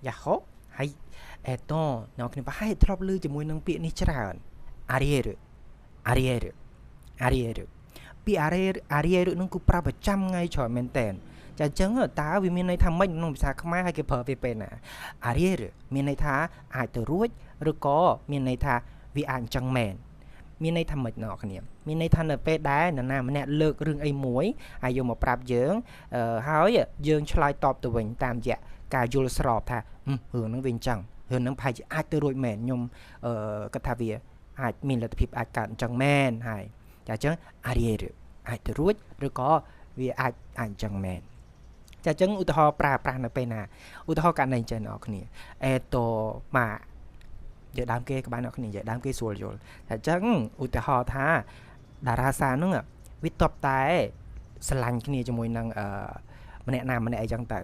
យ៉ាហូហើយអ្នកគ្នាប្រហែលធ្លាប់ឮជាមួយនឹងពាក្យនេះច្រើន arrière arrière arrière ពាក្យ arrière នឹងគឺប្រើប្រចាំថ្ងៃច្រើនមែនតើចាអញ្ចឹងតើវាមានន័យថាម៉េចក្នុងភាសាខ្មែរហើយគេប្រើវាពេលណា arrière មានន័យថាអាចទៅរួចឬក៏មានន័យថាវាអាចអញ្ចឹងមែនមានន័យថាម៉េចអ្នកគ្នាមានន័យថានៅពេលដែលនរណាម្នាក់លើករឿងអីមួយហើយយកមកប្រាប់យើងហើយយើងឆ្លើយតបទៅវិញតាមរយៈការយល់ស្របថារឿងហ្នឹងវាអញ្ចឹងរឿងហ្នឹងប្រហែលជាអាចទៅរួចមែនខ្ញុំគាត់ថាវាអាចមានលទ្ធភាពអាចកើតអញ្ចឹងមែនហើយចាអញ្ចឹង arrière អាចទៅរួចឬក៏វាអាចអញ្ចឹងមែនចាអញ្ចឹងឧទាហរណ៍ប្រើប្រាស់នៅពេលណាឧទាហរណ៍ករណីអញ្ចឹងអ្នកគ្នាម៉ានិយាយដើមគេក៏បានអ្នកគ្នានិយាយដើមគេស្រួលយល់តែអញ្ចឹងឧទាហរណ៍ថាតារាសាហ្នឹងវាតបតែស្រឡាញ់គ្នាជាមួយនឹងម្នាក់ណាម្នាក់អីចឹងទៅ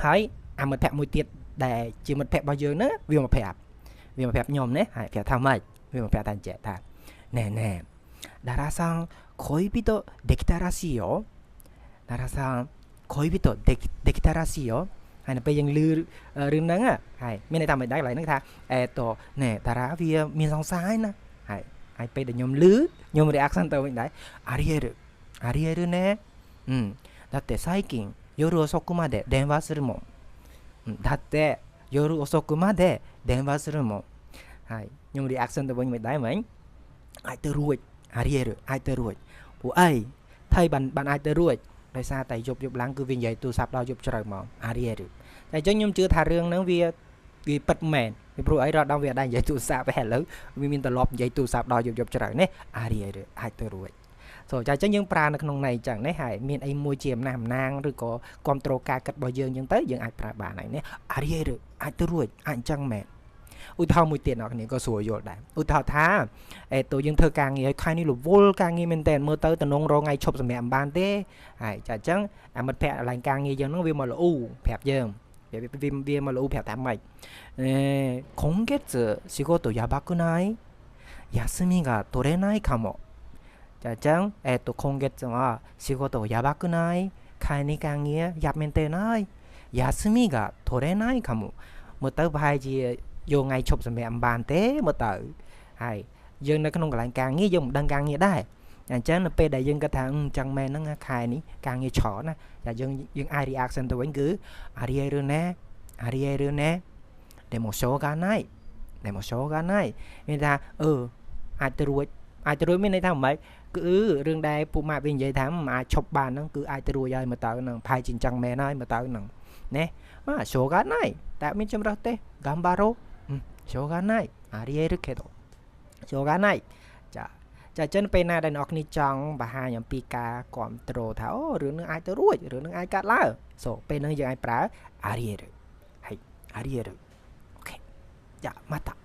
ហើយអាមិត្តភក្តិមួយទៀតដែលជាមិត្តភក្តិរបស់យើងហ្នឹងវាមកប្រាប់ខ្ញុំណាហើយប្រាប់ថាម៉េចវាមកប្រាប់ថាចេះថាណែតារាសា恋人できたらしいよតារាសា恋人できたらしいよហើយនៅពេលយើងឮរឿងហ្នឹងហើយមានន័យថាមិនដែរកន្លែងហ្នឹងថាណែតារាវាមានសង្សារហើយណាហើយពេលដែលខ្ញុំឮខ្ញុំ reaction ទៅវិញដែរarrièreねだって最近夜遅くまで電話するもんだって夜遅くまで電話するもんហើយខ្ញុំ reaction ទៅវិញមិនដែរមិញអាចទៅរួច arrière អាចទៅរួចពួកអីថៃបានអាចទៅរួចដោយសារតែយប់ឡើងគឺវានិយាយទូរស័ព្ទដល់យប់ជ្រៅមក arrière តែអញ្ចឹងខ្ញុំជឿថារឿងហ្នឹងវាពិតមែនពីព្រោះអីរត់ដល់វាអត់ដែរនិយាយទូរស័ព្ទទេឥឡូវវាមានត្រឡប់និយាយទូរស័ព្ទដល់យប់ជ្រៅនេះ arrière អាចទៅរួចចាអញ្ចឹងយើងប្រើនៅក្នុងន័យអញ្ចឹងនេះហើយមានអីមួយជាអំណះអំណាងឬក៏គ្រប់គ្រងការគិតរបស់យើងអញ្ចឹងទៅយើងអាចប្រើបានហើយនេះ arrière អាចទៅរួចអាចអញ្ចឹងមែនឧទាហរណ៍មួយទៀតអ្នកគ្នាក៏ស្រួលយល់ដែរឧទាហរណ៍ថាយើងធ្វើការងារឲ្យខែនេះរវល់ការងារមែនតើមើលទៅតំណងរងថ្ងៃឈប់សម្រាប់បានទេហើយចាអញ្ចឹងអាមិត្តភក្តិឡើងការងារយើងហ្នឹងវាមកលូប្រាប់យើងវាមកលូប្រាប់ថាម៉េច今月仕事やばくない休みが取れないかもចាអញ្ចឹង今月は仕事やばくないខែនេះការងារយ៉ាប់មែនតើហើយ休みが取れないかもមើលទៅប្រហែលជាយកថ្ងៃឈប់សម្រាប់បានទេមើលទៅហើយយើងនៅក្នុងកន្លែងការងារយើងមិនដឹងការងារដែរអញ្ចឹងនៅពេលដែលយើងគិតថាអញ្ចឹងមែនហ្នឹងខែនេះការងារច្រើនណាតែយើងអាច reaction ទៅវិញគឺ arrière ねでもしょうがないមានថាអាចទៅរួចមានន័យថាម៉េចគឺរឿងដែលពួកម៉ាក់វានិយាយថាមិនអាចឈប់បានហ្នឹងគឺអាចទៅរួចហើយមើលទៅហ្នឹងផាយជាអញ្ចឹងមែនហើយមើលទៅហ្នឹងណាបាទしょうがないតែមានចម្រោះទេ頑張ろうしょうがないありえるけどしょうがないចាចឹងពេលណាដែលអ្នកគ្នាចង់បង្ហាញអំពីការគ្រប់គ្រងថារឿងនឹងអាចទៅរួចរឿងនឹងអាចកាត់ឡើងពេលហ្នឹងយើងអាចប្រើ arrière はい arrière អូខេចាまた